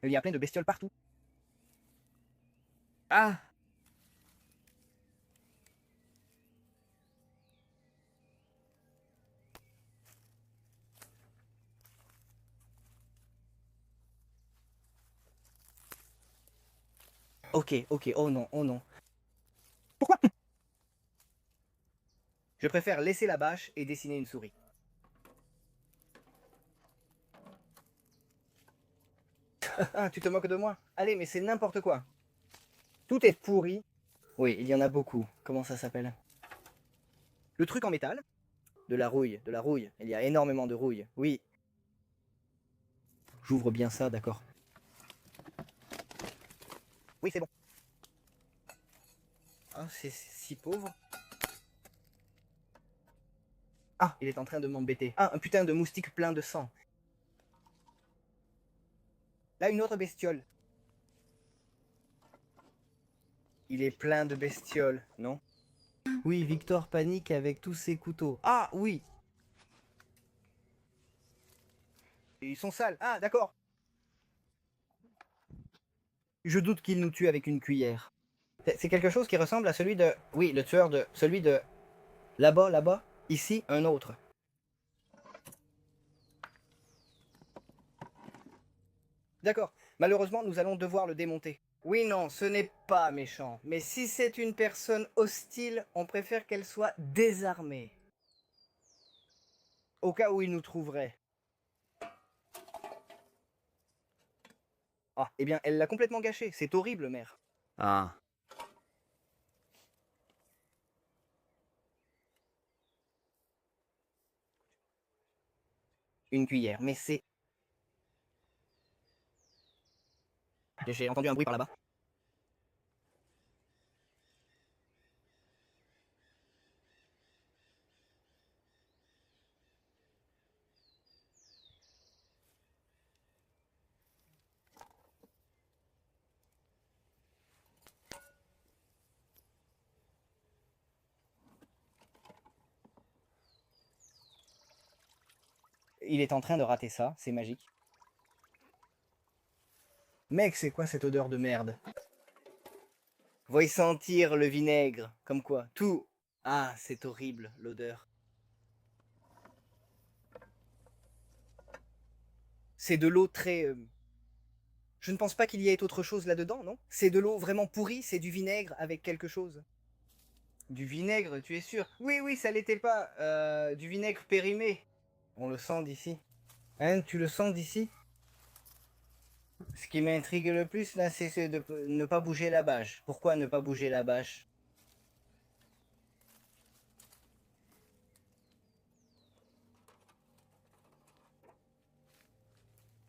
Il y a plein de bestioles partout. Ah! Ok, ok, oh non, oh non. Pourquoi? Je préfère laisser la bâche et dessiner une souris. Ah, tu te moques de moi? Allez, mais c'est n'importe quoi. Tout est pourri. Oui, il y en a beaucoup. Comment ça s'appelle? Le truc en métal? De la rouille, de la rouille. Il y a énormément de rouille. Oui. J'ouvre bien ça, d'accord. Oui, c'est bon. Ah, c'est si pauvre. Ah, il est en train de m'embêter. Ah, un putain de moustique plein de sang. Là, une autre bestiole. Il est plein de bestioles, non? Oui, Victor panique avec tous ses couteaux. Ah, oui. Ils sont sales. Ah, d'accord. Je doute qu'il nous tue avec une cuillère. C'est quelque chose qui ressemble à celui de... Oui, le tueur de... Celui de... Là-bas, là-bas. Ici, un autre. D'accord. Malheureusement, nous allons devoir le démonter. Oui, non, ce n'est pas méchant. Mais si c'est une personne hostile, on préfère qu'elle soit désarmée. Au cas où il nous trouverait. Ah, eh bien, elle l'a complètement gâché. C'est horrible, mère. Ah. Une cuillère. Mais c'est... J'ai entendu un bruit par là-bas. Il est en train de rater ça. C'est magique. Mec, c'est quoi cette odeur de merde? Voyez sentir le vinaigre. Comme quoi, tout. Ah, c'est horrible, l'odeur. C'est de l'eau très... Je ne pense pas qu'il y ait autre chose là-dedans, non? C'est de l'eau vraiment pourrie, c'est du vinaigre avec quelque chose. Du vinaigre, tu es sûr? Oui, oui, ça l'était pas. Du vinaigre périmé. On le sent d'ici. Hein, tu le sens d'ici? Ce qui m'intrigue le plus, là, c'est de ne pas bouger la bâche. Pourquoi ne pas bouger la bâche?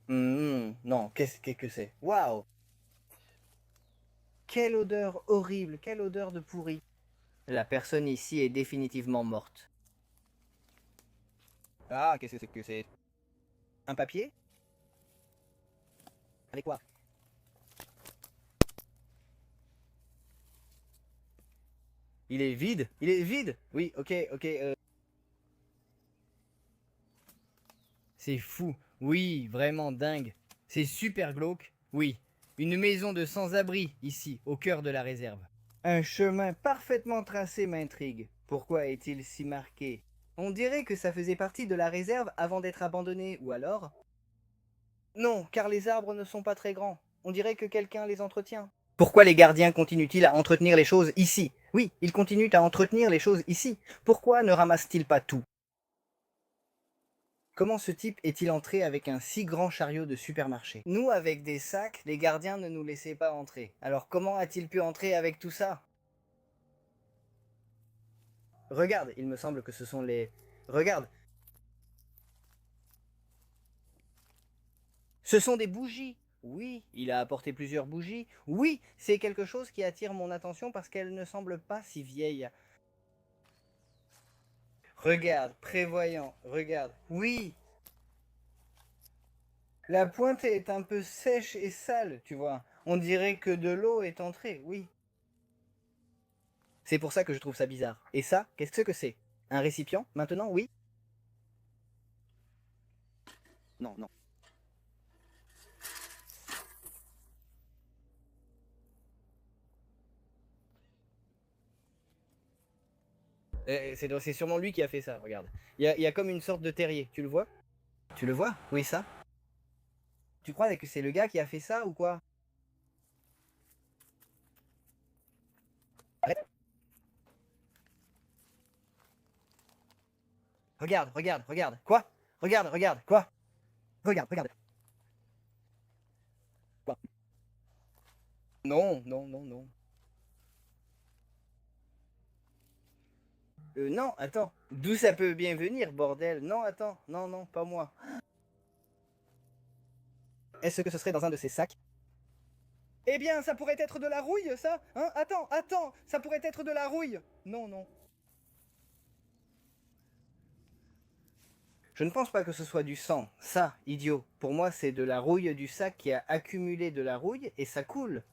Non, qu'est-ce que c'est? Waouh! Quelle odeur horrible, quelle odeur de pourri. La personne ici est définitivement morte. Ah, qu'est-ce que c'est? Un papier? Avec quoi? Il est vide? Il est vide? Oui, ok, ok. C'est fou. Oui, vraiment dingue. C'est super glauque. Oui. Une maison de sans-abri, ici, au cœur de la réserve. Un chemin parfaitement tracé m'intrigue. Pourquoi est-il si marqué? On dirait que ça faisait partie de la réserve avant d'être abandonné, ou alors? Non, car les arbres ne sont pas très grands. On dirait que quelqu'un les entretient. Pourquoi les gardiens continuent-ils à entretenir les choses ici? Oui, ils continuent à entretenir les choses ici. Pourquoi ne ramassent-ils pas tout? Comment ce type est-il entré avec un si grand chariot de supermarché? Nous, avec des sacs, les gardiens ne nous laissaient pas entrer. Alors comment a-t-il pu entrer avec tout ça? Regarde, il me semble que ce sont les... Regarde, ce sont des bougies. Oui, il a apporté plusieurs bougies. Oui, c'est quelque chose qui attire mon attention parce qu'elle ne semble pas si vieille. Regarde, prévoyant, regarde. Oui, la pointe est un peu sèche et sale, tu vois. On dirait que de l'eau est entrée, oui. C'est pour ça que je trouve ça bizarre. Et ça, qu'est-ce que c'est? Un récipient, maintenant, oui? Non, non. C'est sûrement lui qui a fait ça, regarde. Il y a comme une sorte de terrier, tu le vois? Tu le vois? Oui, ça. Tu crois que c'est le gars qui a fait ça ou quoi? Arrête. Regarde, regarde, regarde. Quoi? Regarde, regarde. Quoi? Regarde, regarde. Quoi? Non, non, non, non. Non, attends. D'où ça peut bien venir, bordel? Non, attends. Non, non, pas moi. Est-ce que ce serait dans un de ces sacs? Eh bien, ça pourrait être de la rouille, ça? Hein? Attends, attends, ça pourrait être de la rouille. Non, non. Je ne pense pas que ce soit du sang. Ça, idiot. Pour moi, c'est de la rouille du sac qui a accumulé de la rouille et ça coule.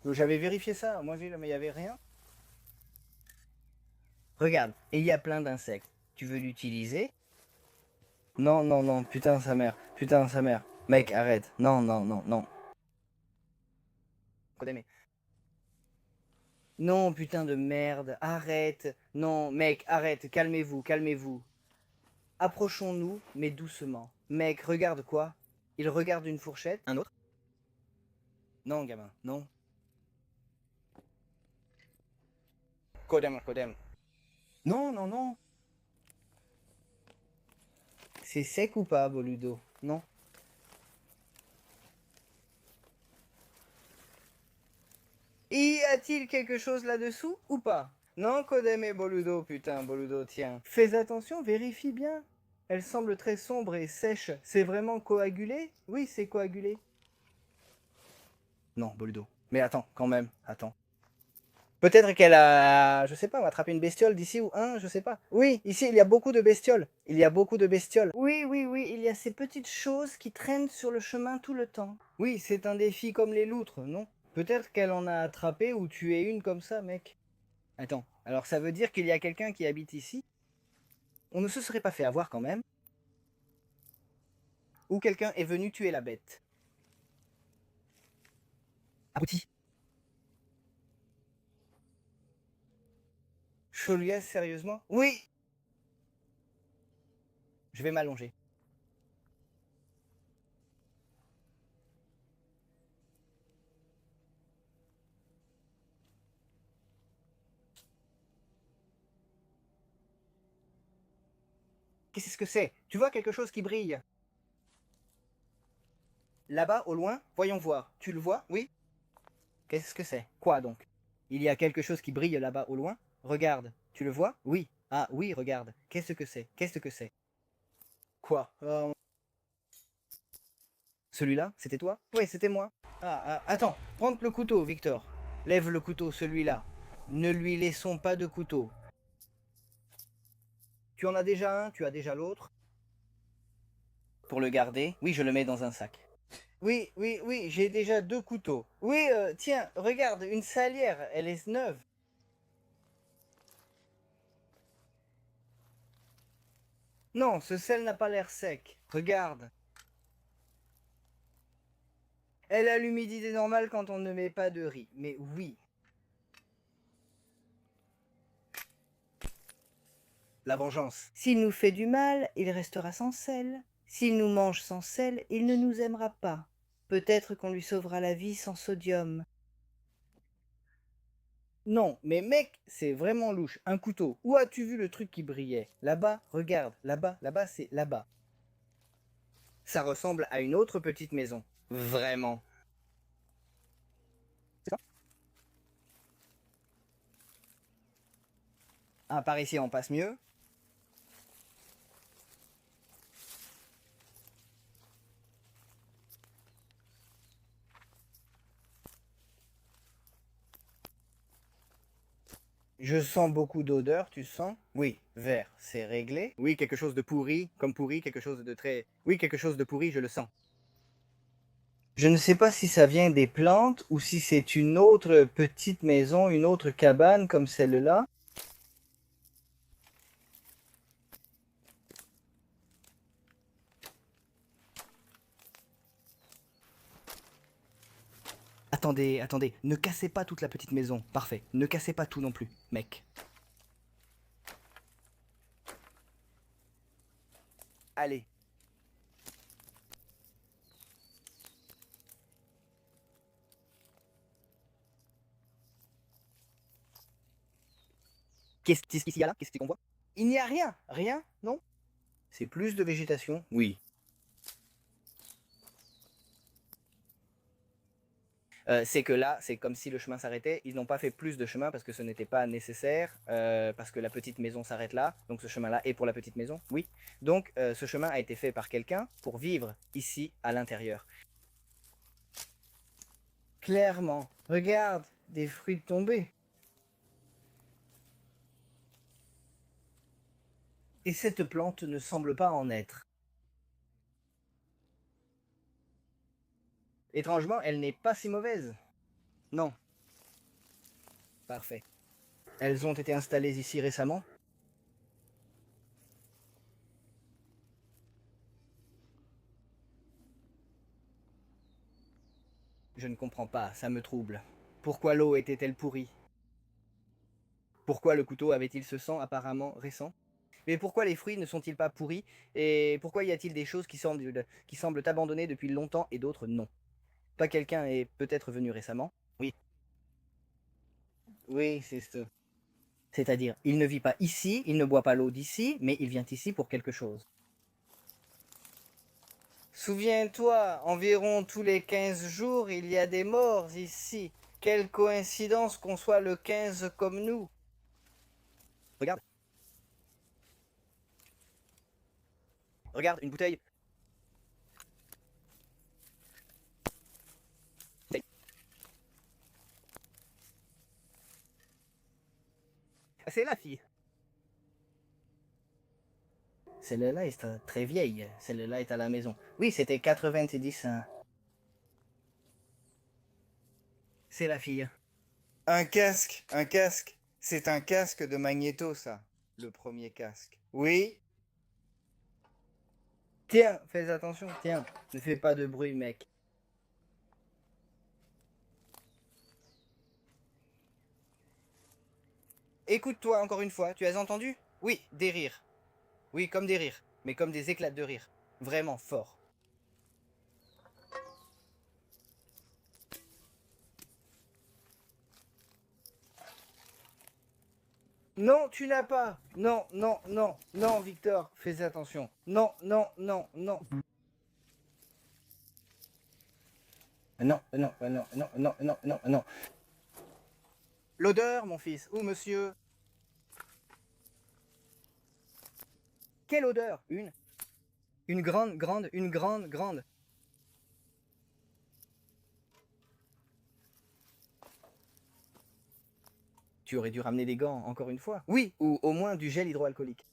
J'avais vérifié ça, moi, mais il n'y avait rien. Regarde, et il y a plein d'insectes. Tu veux l'utiliser? Non, non, non, putain, sa mère. Putain, sa mère. Mec, arrête. Non, non, non, non. Non, putain de merde, arrête. Non, mec, arrête, calmez-vous, calmez-vous. Approchons-nous, mais doucement. Mec, regarde quoi? Il regarde une fourchette. Un autre? Non, gamin, non. Kodem, Kodem. Non, non, non. C'est sec ou pas, Boludo? Non. Y a-t-il quelque chose là-dessous ou pas? Non, Kodem et Boludo, putain, Boludo, tiens. Fais attention, vérifie bien. Elle semble très sombre et sèche. C'est vraiment coagulé? Oui, c'est coagulé. Non, Boludo. Mais attends, quand même, attends. Peut-être qu'elle a, je sais pas, attrapé une bestiole d'ici ou un, je sais pas. Oui, ici il y a beaucoup de bestioles. Il y a beaucoup de bestioles. Oui, oui, oui, il y a ces petites choses qui traînent sur le chemin tout le temps. Oui, c'est un défi comme les loutres, non? Peut-être qu'elle en a attrapé ou tué une comme ça, mec. Attends, alors ça veut dire qu'il y a quelqu'un qui habite ici? On ne se serait pas fait avoir quand même? Ou quelqu'un est venu tuer la bête? Abruti. Cholias, sérieusement? Oui! Je vais m'allonger. Qu'est-ce que c'est? Tu vois quelque chose qui brille? Là-bas, au loin, voyons voir. Tu le vois? Oui? Qu'est-ce que c'est? Quoi donc? Il y a quelque chose qui brille là-bas au loin? Regarde. Tu le vois? Oui. Ah oui, regarde. Qu'est-ce que c'est? Qu'est-ce que c'est? Quoi? Celui-là? C'était toi? Oui, c'était moi. Attends. Prends le couteau, Victor. Lève le couteau, celui-là. Ne lui laissons pas de couteau. Tu en as déjà un, tu as déjà l'autre. Pour le garder, oui, je le mets dans un sac. Oui, oui, oui, j'ai déjà deux couteaux. Oui, tiens, regarde, une salière, elle est neuve. Non, ce sel n'a pas l'air sec. Regarde. Elle a l'humidité normale quand on ne met pas de riz. Mais oui. La vengeance. S'il nous fait du mal, il restera sans sel. S'il nous mange sans sel, il ne nous aimera pas. Peut-être qu'on lui sauvera la vie sans sodium. Non, mais mec, c'est vraiment louche. Un couteau. Où as-tu vu le truc qui brillait? Là-bas, regarde. Là-bas, là-bas, c'est là-bas. Ça ressemble à une autre petite maison. Vraiment. C'est ça? Ah, par ici, on passe mieux. Je sens beaucoup d'odeur, tu sens? Oui, vert, c'est réglé. Oui, quelque chose de pourri, comme pourri, quelque chose de très... Oui, quelque chose de pourri, je le sens. Je ne sais pas si ça vient des plantes ou si c'est une autre petite maison, une autre cabane comme celle-là. Attendez, attendez, ne cassez pas toute la petite maison. Parfait, ne cassez pas tout non plus, mec. Allez. Qu'est-ce qu'il y a là? Qu'est-ce qu'on voit? Il n'y a rien. Rien? Non? C'est plus de végétation? Oui. C'est que là, c'est comme si le chemin s'arrêtait. Ils n'ont pas fait plus de chemin parce que ce n'était pas nécessaire, parce que la petite maison s'arrête là. Donc ce chemin-là est pour la petite maison, oui. Donc ce chemin a été fait par quelqu'un pour vivre ici, à l'intérieur. Clairement. Regarde, des fruits tombés. Et cette plante ne semble pas en être. Étrangement, elle n'est pas si mauvaise. Non. Parfait. Elles ont été installées ici récemment? Je ne comprends pas, ça me trouble. Pourquoi l'eau était-elle pourrie? Pourquoi le couteau avait-il ce sang apparemment récent? Mais pourquoi les fruits ne sont-ils pas pourris? Et pourquoi y a-t-il des choses qui semblent abandonnées depuis longtemps et d'autres non? Pas quelqu'un est peut-être venu récemment? Oui. Oui, c'est ça. C'est-à-dire, il ne vit pas ici, il ne boit pas l'eau d'ici, mais il vient ici pour quelque chose. Souviens-toi, environ tous les 15 jours, il y a des morts ici. Quelle coïncidence qu'on soit le 15 comme nous. Regarde. Regarde, une bouteille. Ah, c'est la fille. Celle-là est très vieille. Celle-là est à la maison. Oui, c'était 90. Hein. C'est la fille. Un casque, un casque. C'est un casque de Magnéto, ça. Le premier casque. Oui. Tiens, fais attention, tiens. Ne fais pas de bruit, mec. Écoute-toi encore une fois, tu as entendu? Oui, des rires. Oui, comme des rires, mais comme des éclats de rire. Vraiment fort. Non, tu n'as pas. Non, non, non, non, Victor, fais attention. Non, non, non, non. Non, non, non, non, non, non, non, non. L'odeur, mon fils. Où, monsieur? Quelle odeur? Une grande, grande, une grande, grande. Tu aurais dû ramener des gants, encore une fois. Oui, ou au moins du gel hydroalcoolique.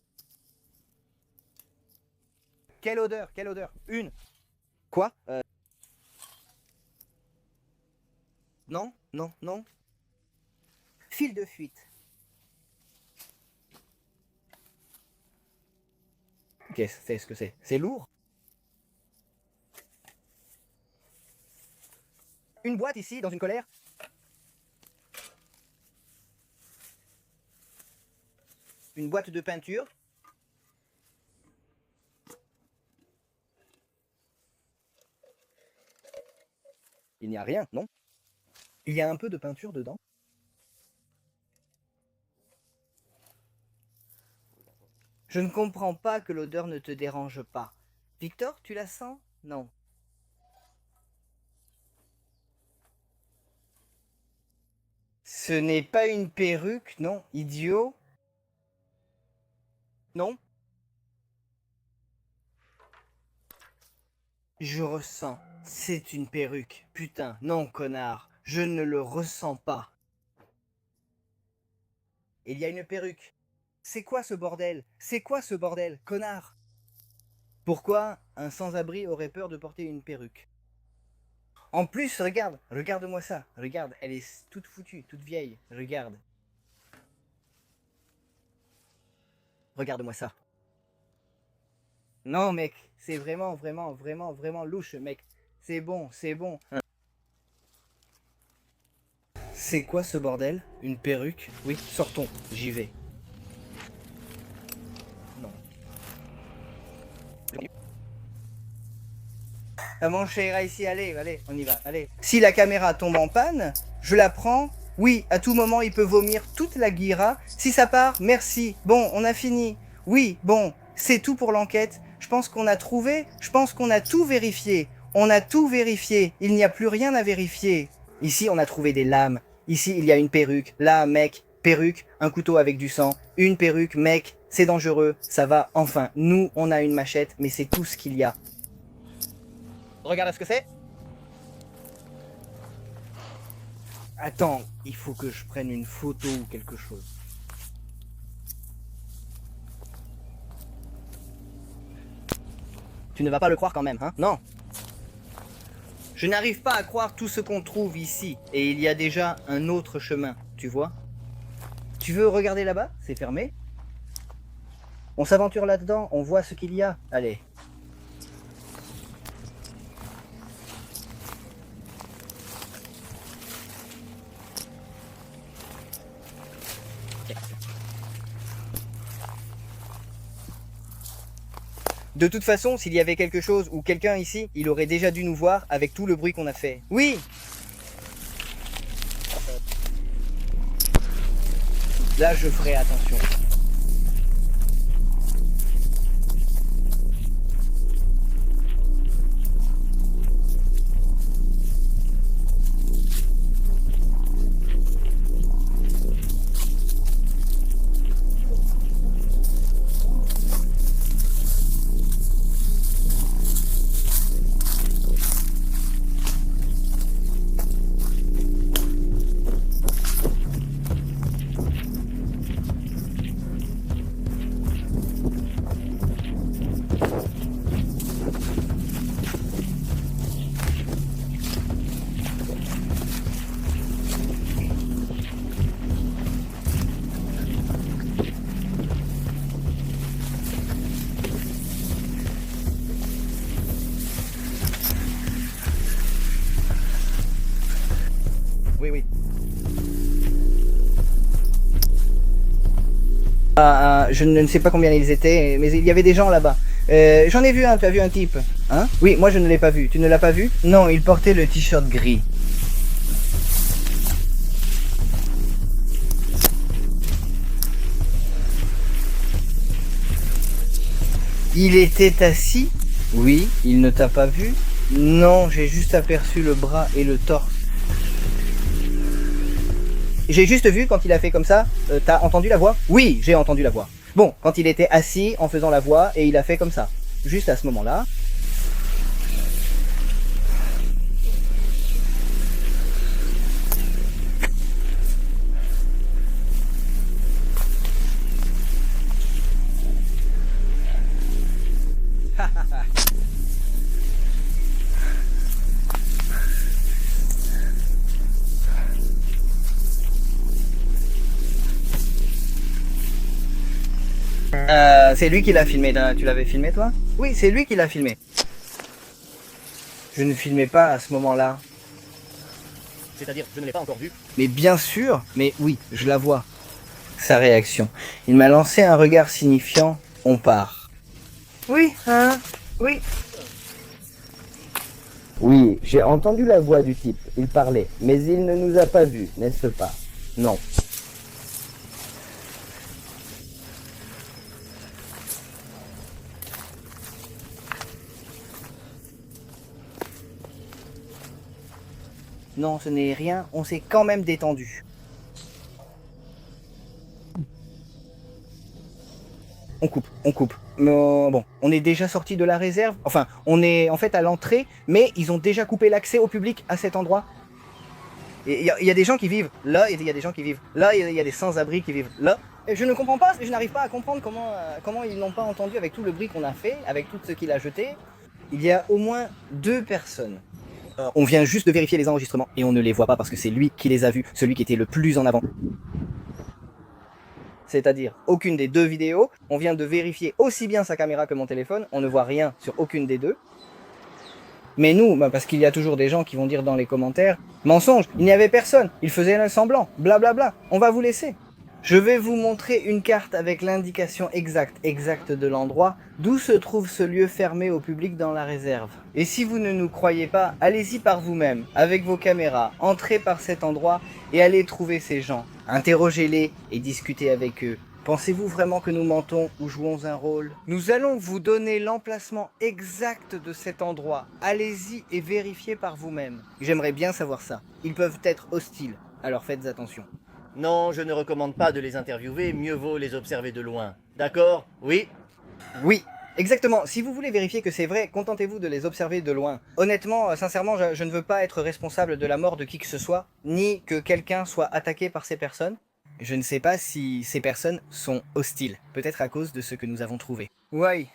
Quelle odeur? Quelle odeur? Une. Quoi? Non, non, non. Fil de fuite. Qu'est-ce que c'est? C'est lourd? Une boîte ici, dans une colère? Une boîte de peinture? Il n'y a rien, non? Il y a un peu de peinture dedans? Je ne comprends pas que l'odeur ne te dérange pas. Victor, tu la sens? Non. Ce n'est pas une perruque, non, idiot? Non? Je ressens. C'est une perruque. Putain, non, connard. Je ne le ressens pas. Il y a une perruque. C'est quoi ce bordel? C'est quoi ce bordel, connard? Pourquoi un sans-abri aurait peur de porter une perruque? En plus, regarde, regarde-moi ça. Regarde, elle est toute foutue, toute vieille. Regarde. Regarde-moi ça. Non, mec, c'est vraiment, vraiment, vraiment, vraiment louche, mec. C'est bon, c'est bon. C'est quoi ce bordel? Une perruque? Oui, sortons, j'y vais. Non. Ah mon cher, ici, allez, on y va, allez. Si la caméra tombe en panne, je la prends. Oui, à tout moment, il peut vomir toute la guira. Si ça part, merci. Bon, on a fini. Oui, bon, c'est tout pour l'enquête. Je pense qu'on a trouvé, je pense qu'on a tout vérifié. On a tout vérifié, il n'y a plus rien à vérifier. Ici, on a trouvé des lames. Ici, il y a une perruque. Là, mec, perruque, un couteau avec du sang. Une perruque, mec, c'est dangereux. Ça va, enfin. Nous, on a une machette, mais c'est tout ce qu'il y a. Regarde ce que c'est. Attends, il faut que je prenne une photo ou quelque chose. Tu ne vas pas le croire quand même, hein? Non. Je n'arrive pas à croire tout ce qu'on trouve ici. Et il y a déjà un autre chemin, tu vois? Tu veux regarder là-bas? C'est fermé. On s'aventure là-dedans, on voit ce qu'il y a. Allez. De toute façon, s'il y avait quelque chose ou quelqu'un ici, il aurait déjà dû nous voir avec tout le bruit qu'on a fait. Oui! Là, je ferai attention. Oui, oui. Je ne sais pas combien ils étaient, mais il y avait des gens là-bas. J'en ai vu un, tu as vu un type? Hein? Oui, moi je ne l'ai pas vu. Tu ne l'as pas vu? Non, il portait le t-shirt gris. Il était assis? Oui, il ne t'a pas vu? Non, j'ai juste aperçu le bras et le torse. J'ai juste vu quand il a fait comme ça. T'as entendu la voix? Oui, j'ai entendu la voix. Bon, quand il était assis en faisant la voix et il a fait comme ça. Juste à ce moment-là. C'est lui qui l'a filmé. Tu l'avais filmé toi? Oui, c'est lui qui l'a filmé. Je ne filmais pas à ce moment-là. C'est-à-dire, je ne l'ai pas encore vu. Mais bien sûr, mais oui, je la vois. Sa réaction. Il m'a lancé un regard signifiant. On part. Oui, hein? Oui. Oui, j'ai entendu la voix du type. Il parlait, mais il ne nous a pas vus, n'est-ce pas? Non. Non, ce n'est rien, on s'est quand même détendu. On coupe. Mais, bon, on est déjà sorti de la réserve. Enfin, on est en fait à l'entrée, mais ils ont déjà coupé l'accès au public à cet endroit. Il y a des gens qui vivent là, et il y a des gens qui vivent là, il y a des sans-abri qui vivent là. Et je ne comprends pas, je n'arrive pas à comprendre comment ils n'ont pas entendu avec tout le bruit qu'on a fait, avec tout ce qu'il a jeté. Il y a au moins 2 personnes. On vient juste de vérifier les enregistrements et on ne les voit pas parce que c'est lui qui les a vus, celui qui était le plus en avant. C'est-à-dire aucune des 2 vidéos. On vient de vérifier aussi bien sa caméra que mon téléphone. On ne voit rien sur aucune des 2. Mais nous, parce qu'il y a toujours des gens qui vont dire dans les commentaires, mensonge, il n'y avait personne, il faisait un semblant, blablabla, on va vous laisser. Je vais vous montrer une carte avec l'indication exacte de l'endroit d'où se trouve ce lieu fermé au public dans la réserve. Et si vous ne nous croyez pas, allez-y par vous-même, avec vos caméras, entrez par cet endroit et allez trouver ces gens. Interrogez-les et discutez avec eux. Pensez-vous vraiment que nous mentons ou jouons un rôle? Nous allons vous donner l'emplacement exact de cet endroit. Allez-y et vérifiez par vous-même. J'aimerais bien savoir ça. Ils peuvent être hostiles, alors faites attention. Non, je ne recommande pas de les interviewer, mieux vaut les observer de loin. D'accord? Oui? Oui, exactement. Si vous voulez vérifier que c'est vrai, contentez-vous de les observer de loin. Honnêtement, sincèrement, je ne veux pas être responsable de la mort de qui que ce soit, ni que quelqu'un soit attaqué par ces personnes. Je ne sais pas si ces personnes sont hostiles, peut-être à cause de ce que nous avons trouvé. Oui,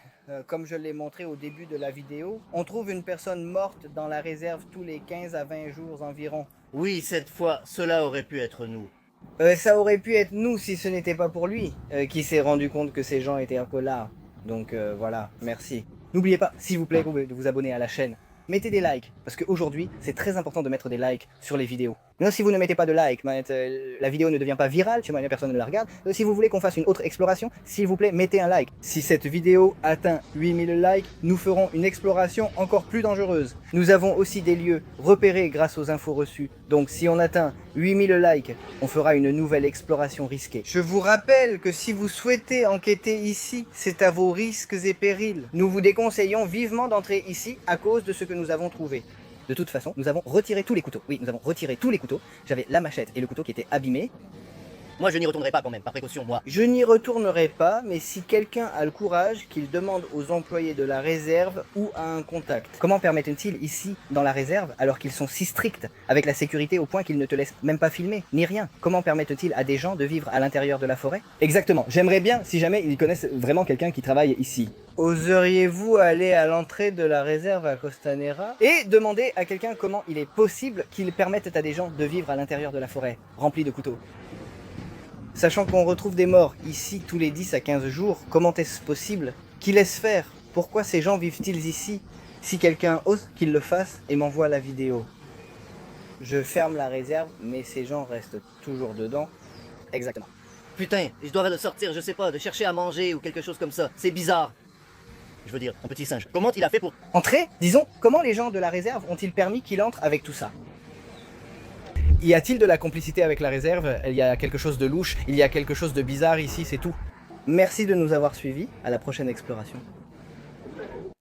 comme je l'ai montré au début de la vidéo, on trouve une personne morte dans la réserve tous les 15 à 20 jours environ. Oui, cette fois, cela aurait pu être nous. Ça aurait pu être nous si ce n'était pas pour lui, qui s'est rendu compte que ces gens étaient un peu là. Donc voilà, merci. N'oubliez pas, s'il vous plaît, de vous abonner à la chaîne. Mettez des likes, parce qu'aujourd'hui, c'est très important de mettre des likes sur les vidéos. Non, si vous ne mettez pas de likes, la vidéo ne devient pas virale, chez moi, personne ne la regarde. Si vous voulez qu'on fasse une autre exploration, s'il vous plaît, mettez un like. Si cette vidéo atteint 8000 likes, nous ferons une exploration encore plus dangereuse. Nous avons aussi des lieux repérés grâce aux infos reçues. Donc si on atteint 8000 likes, on fera une nouvelle exploration risquée. Je vous rappelle que si vous souhaitez enquêter ici, c'est à vos risques et périls. Nous vous déconseillons vivement d'entrer ici à cause de ce que nous avons trouvé. De toute façon, nous avons retiré tous les couteaux. Oui, nous avons retiré tous les couteaux. J'avais la machette et le couteau qui étaient abîmés. Moi, je n'y retournerai pas quand même, par précaution, moi. Je n'y retournerai pas, mais si quelqu'un a le courage, qu'il demande aux employés de la réserve ou à un contact. Comment permettent-ils ici, dans la réserve, alors qu'ils sont si stricts, avec la sécurité au point qu'ils ne te laissent même pas filmer, ni rien? Comment permettent-ils à des gens de vivre à l'intérieur de la forêt? Exactement, j'aimerais bien, si jamais ils connaissent vraiment quelqu'un qui travaille ici. Oseriez-vous aller à l'entrée de la réserve à Costanera et demander à quelqu'un comment il est possible qu'ils permettent à des gens de vivre à l'intérieur de la forêt, remplie de couteaux? Sachant qu'on retrouve des morts ici tous les 10 à 15 jours, comment est-ce possible? Qui laisse faire? Pourquoi ces gens vivent-ils ici? Si quelqu'un ose qu'il le fasse et m'envoie la vidéo. Je ferme la réserve, mais ces gens restent toujours dedans. Exactement. Putain, je dois sortir, je sais pas, de chercher à manger ou quelque chose comme ça. C'est bizarre. Je veux dire, un petit singe. Comment il a fait pour... Entrer? Disons, comment les gens de la réserve ont-ils permis qu'il entre avec tout ça? Y a-t-il de la complicité avec la réserve? Il y a quelque chose de louche, il y a quelque chose de bizarre ici, c'est tout. Merci de nous avoir suivis, à la prochaine exploration.